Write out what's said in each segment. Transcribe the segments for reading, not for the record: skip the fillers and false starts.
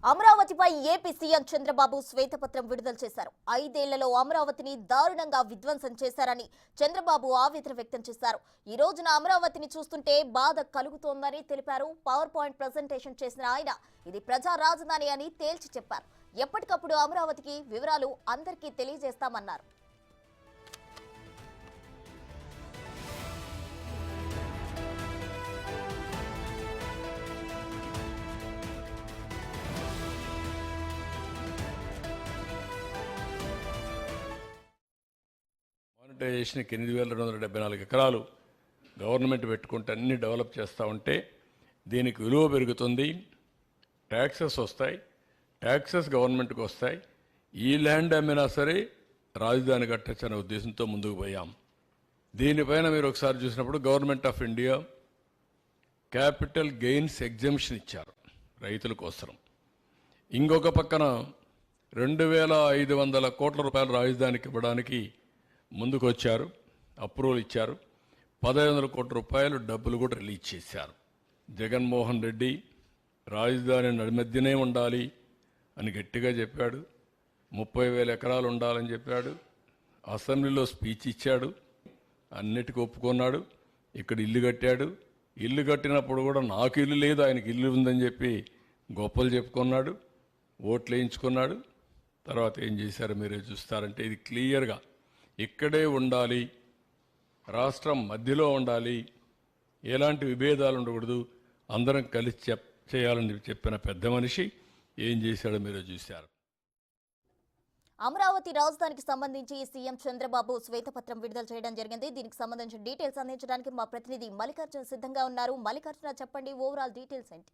అమరావతిపై AP CM Chandrababu శ్వేతపత్రం విడుదల చేశారు. 5 ఏళ్లలో అమరావతిని దారుణంగా విధ్వంసం చేశారని చంద్రబాబు ఆవేదన వ్యక్తం చేశారు. ఈ రోజున అమరావతిని చూస్తుంటే బాధ కలుగుతోందని తెలిపారు. పవర్ పాయింట్ ప్రెజెంటేషన్ చేసిన ఆయన ఇది ప్రజా రాజధాని అని తేల్చి చెప్పారు. ఎప్పటికప్పుడు అమరావతికి వివరాలు అందరికీ తెలియజేస్తామన్నారు. మానిటైజేషన్కి 8,274 ఎకరాలు గవర్నమెంట్ పెట్టుకుంటే అన్ని డెవలప్ చేస్తూ ఉంటే దీనికి విలువ పెరుగుతుంది, ట్యాక్సెస్ వస్తాయి, ట్యాక్సెస్ గవర్నమెంట్కి వస్తాయి. ఈ ల్యాండ్ అమ్మినా సరే రాజధాని కట్టచ్చనే ఉద్దేశంతో ముందుకు పోయాం. దీనిపైన మీరు ఒకసారి చూసినప్పుడు government of India capital gains exemption ఇచ్చారు రైతుల కోసం. ఇంకొక పక్కన 2,500 కోట్ల రూపాయల రాజధానికి ఇవ్వడానికి ముందుకు వచ్చారు, అప్రూవల్ ఇచ్చారు. 1,500 కోట్ల రూపాయలు డబ్బులు కూడా రిలీజ్ చేశారు. జగన్మోహన్ రెడ్డి రాజధాని నడిమధ్యనే ఉండాలి అని గట్టిగా చెప్పాడు. 30,000 ఎకరాలు ఉండాలని చెప్పాడు. అసెంబ్లీలో స్పీచ్ ఇచ్చాడు, అన్నిటికీ ఒప్పుకున్నాడు. ఇక్కడ ఇల్లు కట్టాడు. ఇల్లు కట్టినప్పుడు కూడా నాకు ఇల్లు లేదు, ఆయనకి ఇల్లు ఉందని చెప్పి గొప్పలు చెప్పుకున్నాడు, ఓట్లు వేయించుకున్నాడు. తర్వాత ఏం చేశారో మీరే చూస్తారంటే ఇది క్లియర్గా ఇక్కడే ఉండాలి, రాష్ట్రం మధ్యలో ఉండాలి, ఎలాంటి విభేదాలు ఉండకూడదు, అందరం కలిసి చేయాలని చెప్పిన పెద్ద మనిషి ఏం చేశాడో మీరు చూశారు. అమరావతి రాజధానికి సంబంధించి సీఎం చంద్రబాబు శ్వేతపత్రం విడుదల చేయడం జరిగింది. దీనికి సంబంధించిన డీటెయిల్స్ అందించడానికి మా ప్రతినిధి మల్లికార్జున సిద్ధంగా ఉన్నారు. మల్లికార్జున, చెప్పండి, ఓవరాల్ డీటెయిల్స్ ఏంటి?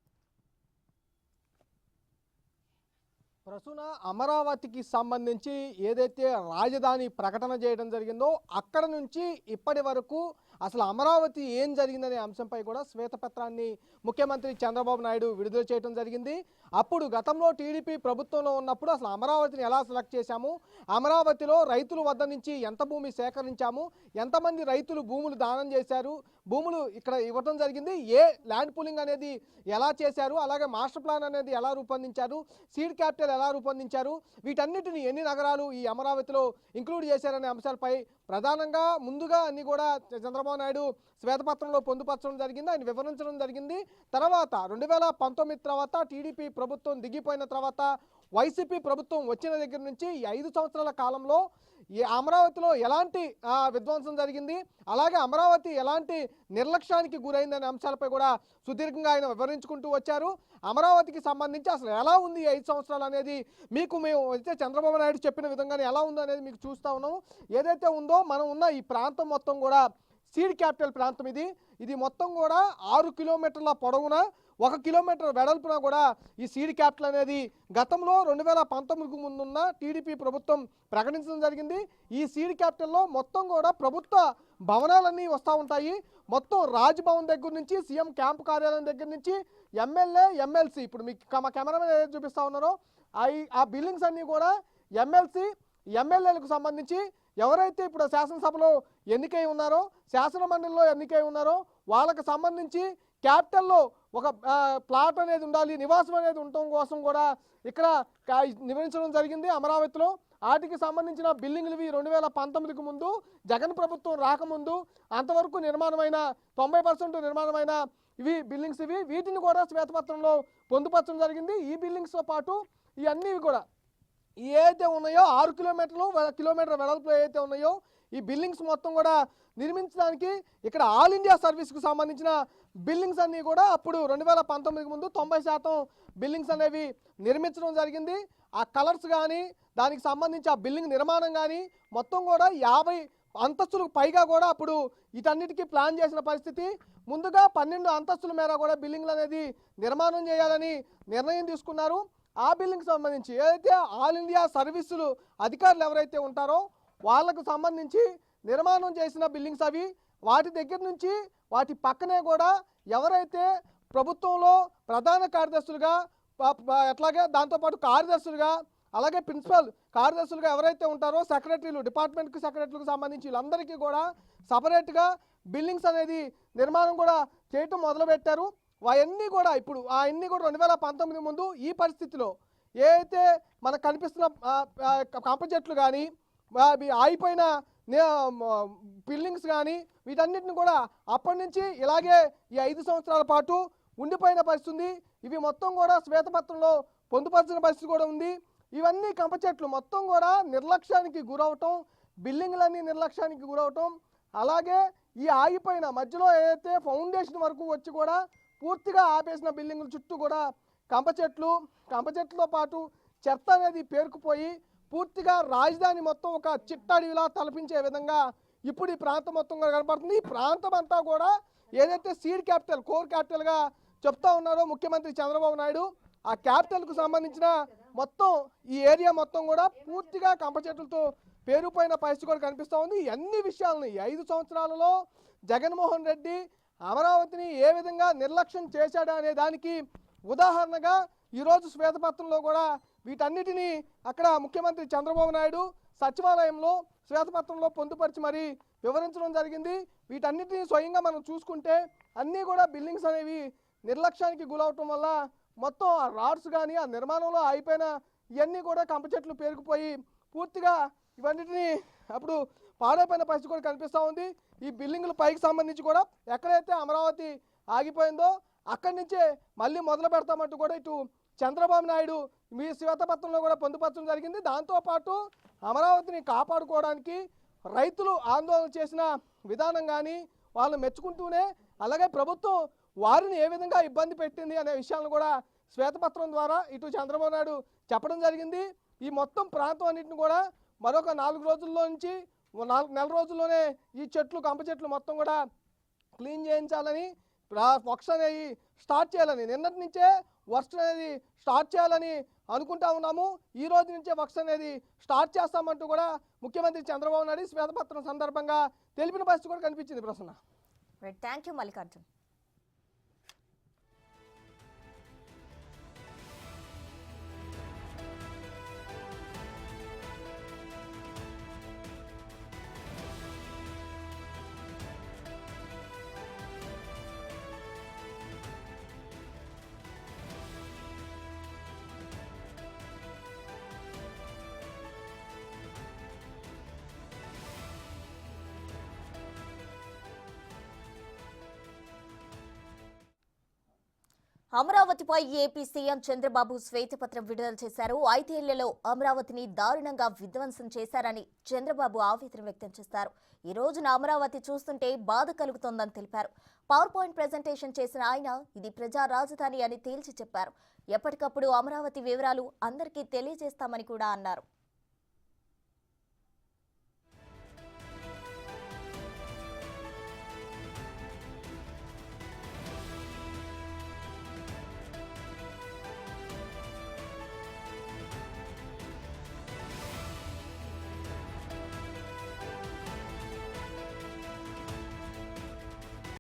ప్రస్తుత అమరావతికి సంబంధించి ఏదైతే రాజధాని ప్రకటన చేయడం జరిగిందో అక్కడ నుంచి ఇప్పటి వరకు అసలు అమరావతి ఏం జరిగిందనే అంశంపై కూడా శ్వేతపత్రాన్ని ముఖ్యమంత్రి చంద్రబాబు నాయుడు విడుదల చేయడం జరిగింది. అప్పుడు గతంలో టీడీపీ ప్రభుత్వంలో ఉన్నప్పుడు అసలు అమరావతిని ఎలా సెలెక్ట్ చేశాము, అమరావతిలో రైతుల వద్ద నుంచి ఎంత భూమి సేకరించాము, ఎంతమంది రైతులు భూములు దానం చేశారు, భూములు ఇక్కడ ఇవ్వడం జరిగింది, ఏ ల్యాండ్ పూలింగ్ అనేది ఎలా చేశారు, అలాగే మాస్టర్ ప్లాన్ అనేది ఎలా రూపొందించారు, సీడ్ క్యాపిటల్ ఎలా రూపొందించారు, వీటన్నిటిని ఎన్ని నగరాలు ఈ అమరావతిలో ఇంక్లూడ్ చేశారనే అంశాలపై ప్రధానంగా ముందుగా అన్ని కూడా చంద్రబాబు నాయుడు శ్వేతపత్రంలో పొందుపరచడం జరిగింది, ఆయన వివరించడం జరిగింది. తర్వాత 2019 తర్వాత టీడీపీ ప్రభుత్వం దిగిపోయిన తర్వాత వైసీపీ ప్రభుత్వం వచ్చిన దగ్గర నుంచి ఈ 5 సంవత్సరాల కాలంలో ఈ అమరావతిలో ఎలాంటి విధ్వంసం జరిగింది, అలాగే అమరావతి ఎలాంటి నిర్లక్ష్యానికి గురైందనే అంశాలపై కూడా సుదీర్ఘంగా ఆయన వివరించుకుంటూ వచ్చారు. అమరావతికి సంబంధించి అసలు ఎలా ఉంది ఈ 5 సంవత్సరాలు అనేది మేము అయితే చంద్రబాబు నాయుడు చెప్పిన విధంగానే ఎలా ఉందో అనేది మీకు చూస్తూ ఉన్నాము. ఏదైతే ఉందో మనం ఉన్న ఈ ప్రాంతం మొత్తం కూడా సీడ్ క్యాపిటల్ ప్రాంతం. ఇది మొత్తం కూడా 6 కిలోమీటర్ల పొడవున 1 కిలోమీటర్ వెడల్పున కూడా ఈ సీడ్ క్యాపిటల్ అనేది గతంలో 2019కు ముందున్న టీడీపీ ప్రభుత్వం ప్రకటించడం జరిగింది. ఈ సీడ్ క్యాపిటల్లో మొత్తం కూడా ప్రభుత్వ భవనాలన్నీ వస్తూ ఉంటాయి. మొత్తం రాజ్భవన్ దగ్గర నుంచి సీఎం క్యాంపు కార్యాలయం దగ్గర నుంచి ఎమ్మెల్యే, ఎమ్మెల్సీ, ఇప్పుడు మీకు మా కెమెరామెన్ ఏదైతే చూపిస్తూ ఉన్నారో ఆ బిల్డింగ్స్ అన్నీ కూడా ఎమ్మెల్సీ, ఎమ్మెల్యేలకు సంబంధించి ఎవరైతే ఇప్పుడు శాసనసభలో ఎన్నికై ఉన్నారో, శాసన మండలిలో ఎన్నికై ఉన్నారో వాళ్ళకు సంబంధించి క్యాపిటల్లో ఒక ప్లాట్ అనేది ఉండాలి, నివాసం అనేది ఉండటం కోసం కూడా ఇక్కడ నిర్మించడం జరిగింది అమరావతిలో. వాటికి సంబంధించిన బిల్డింగ్లు 2019కు ముందు జగన్ ప్రభుత్వం రాకముందు అంతవరకు నిర్మాణమైన 90% నిర్మాణమైన బిల్డింగ్స్ వీటిని కూడా శ్వేతపత్రంలో పొందుపరచడం జరిగింది. ఈ బిల్డింగ్స్తో పాటు ఇవన్నీ కూడా ఏదైతే ఉన్నాయో 6 కిలోమీటర్ వెడల్పులో ఏదైతే ఉన్నాయో ఈ బిల్డింగ్స్ మొత్తం కూడా నిర్మించడానికి ఇక్కడ ఆల్ ఇండియా సర్వీస్కు సంబంధించిన బిల్డింగ్స్ అన్నీ కూడా అప్పుడు 2019కి ముందు 90% బిల్డింగ్స్ అనేవి నిర్మించడం జరిగింది. ఆ కలర్స్ కానీ దానికి సంబంధించి ఆ బిల్డింగ్ నిర్మాణం కానీ మొత్తం కూడా 50 అంతస్తులకు పైగా కూడా అప్పుడు వీటన్నిటికీ ప్లాన్ చేసిన పరిస్థితి. ముందుగా 12 అంతస్తుల మేర కూడా బిల్డింగ్లు అనేది నిర్మాణం చేయాలని నిర్ణయం తీసుకున్నారు. ఆ బిల్డింగ్కి సంబంధించి ఏదైతే ఆల్ ఇండియా సర్వీసులు అధికారులు ఎవరైతే ఉంటారో వాళ్ళకు సంబంధించి నిర్మాణం చేసిన బిల్డింగ్స్ అవి. వాటి దగ్గర నుంచి వాటి పక్కనే కూడా ఎవరైతే ప్రభుత్వంలో ప్రధాన కార్యదర్శులుగా అట్లాగే దాంతోపాటు కార్యదర్శులుగా అలాగే ప్రిన్సిపల్ కార్యదర్శులుగా ఎవరైతే ఉంటారో సెక్రటరీలు, డిపార్ట్మెంట్కి సెక్రటరీలకు సంబంధించి వీళ్ళందరికీ కూడా సపరేట్గా బిల్డింగ్స్ అనేది నిర్మాణం కూడా చేయటం మొదలుపెట్టారు. అవన్నీ కూడా ఇప్పుడు అవన్నీ కూడా 2019 ముందు ఈ పరిస్థితిలో ఏదైతే మనకు కనిపిస్తున్న కంప చెట్లు కానీ ఆగిపోయిన బిల్డింగ్స్ కానీ వీటన్నిటిని కూడా అప్పటి నుంచి ఇలాగే ఈ 5 సంవత్సరాల పాటు ఉండిపోయిన పరిస్థితి ఉంది. ఇవి మొత్తం కూడా శ్వేతపత్రంలో పొందుపరిచిన పరిస్థితి కూడా ఉంది. ఇవన్నీ కంప చెట్లు మొత్తం కూడా నిర్లక్ష్యానికి గురవటం, బిల్డింగ్లన్నీ నిర్లక్ష్యానికి గురవటం, అలాగే ఈ ఆగిపోయిన మధ్యలో ఏదైతే ఫౌండేషన్ వరకు వచ్చి కూడా పూర్తిగా ఆపేసిన బిల్డింగుల చుట్టూ కూడా కంప చెట్లతో పాటు చెత్త అనేది పేరుకుపోయి పూర్తిగా రాజధాని మొత్తం ఒక చిట్టడివిలా తలపించే విధంగా ఇప్పుడు ఈ ప్రాంతం మొత్తం కూడా కనపడుతుంది. ఈ ప్రాంతం అంతా కూడా ఏదైతే సీడ్ క్యాపిటల్, కోర్ క్యాపిటల్గా చెప్తా ఉన్నారో ముఖ్యమంత్రి చంద్రబాబు నాయుడు, ఆ క్యాపిటల్కు సంబంధించిన మొత్తం ఈ ఏరియా మొత్తం కూడా పూర్తిగా కంప చెట్లతో పేరుపోయిన పరిస్థితి కూడా కనిపిస్తూ ఉంది. అన్ని విషయాలని 5 సంవత్సరాలలో జగన్మోహన్ రెడ్డి అమరావతిని ఏ విధంగా నిర్లక్ష్యం చేశాడు అనే దానికి ఉదాహరణగా ఈరోజు శ్వేతపత్రంలో కూడా వీటన్నిటినీ అక్కడ ముఖ్యమంత్రి చంద్రబాబు నాయుడు సచివాలయంలో శ్వేతపత్రంలో పొందుపరిచి మరి వివరించడం జరిగింది. వీటన్నిటిని స్వయంగా మనం చూసుకుంటే అన్నీ కూడా బిల్డింగ్స్ అనేవి నిర్లక్ష్యానికి గురవటం వల్ల మొత్తం ఆ రాడ్స్ కానీ ఆ నిర్మాణంలో అయిపోయిన ఇవన్నీ కూడా కంప చెట్లు పేరుకుపోయి పూర్తిగా ఇవన్నిటిని అప్పుడు పాడైపోయిన పరిస్థితి కూడా కనిపిస్తూ ఉంది. ఈ బిల్డింగుల పైకి సంబంధించి కూడా ఎక్కడైతే అమరావతి ఆగిపోయిందో అక్కడి నుంచే మళ్ళీ మొదలు పెడతామంటూ కూడా ఇటు చంద్రబాబు నాయుడు మీ శ్వేతపత్రంలో కూడా పొందుపరచడం జరిగింది. దాంతోపాటు అమరావతిని కాపాడుకోవడానికి రైతులు ఆందోళన చేసిన విధానం కానీ వాళ్ళు మెచ్చుకుంటూనే అలాగే ప్రభుత్వం వారిని ఏ విధంగా ఇబ్బంది పెట్టింది అనే విషయాలను కూడా శ్వేతపత్రం ద్వారా ఇటు చంద్రబాబు నాయుడు చెప్పడం జరిగింది. ఈ మొత్తం ప్రాంతం అన్నింటిని కూడా మరొక 4 రోజుల్లో నుంచి 4 నెల రోజుల్లోనే ఈ చెట్లు కంప చెట్లు మొత్తం కూడా క్లీన్ చేయించాలని, వర్క్స్ అనేది స్టార్ట్ చేయాలని, నిన్నటి నుంచే వర్క్స్ అనేది స్టార్ట్ చేయాలని అనుకుంటా ఉన్నాము. ఈ రోజు నుంచే వర్క్స్ అనేది స్టార్ట్ చేస్తామంటూ కూడా ముఖ్యమంత్రి చంద్రబాబు నాయుడు శ్వేతపత్రం సందర్భంగా తెలిపిన పరిస్థితి కూడా కనిపించింది. Prasanna, thank you Mallikarjun. అమరావతిపై ఏపీ సీఎం చంద్రబాబు శ్వేతపత్రం విడుదల చేశారు. 5 ఏళ్లలో అమరావతిని దారుణంగా విధ్వంసం చేశారని చంద్రబాబు ఆవేదన వ్యక్తం చేశారు. ఈ రోజున అమరావతి చూస్తుంటే బాధ కలుగుతోందని తెలిపారు. పవర్ పాయింట్ ప్రెజెంటేషన్ చేసిన ఆయన ఇది ప్రజా రాజధాని అని తేల్చి చెప్పారు. ఎప్పటికప్పుడు అమరావతి వివరాలు అందరికీ తెలియజేస్తామని కూడా అన్నారు.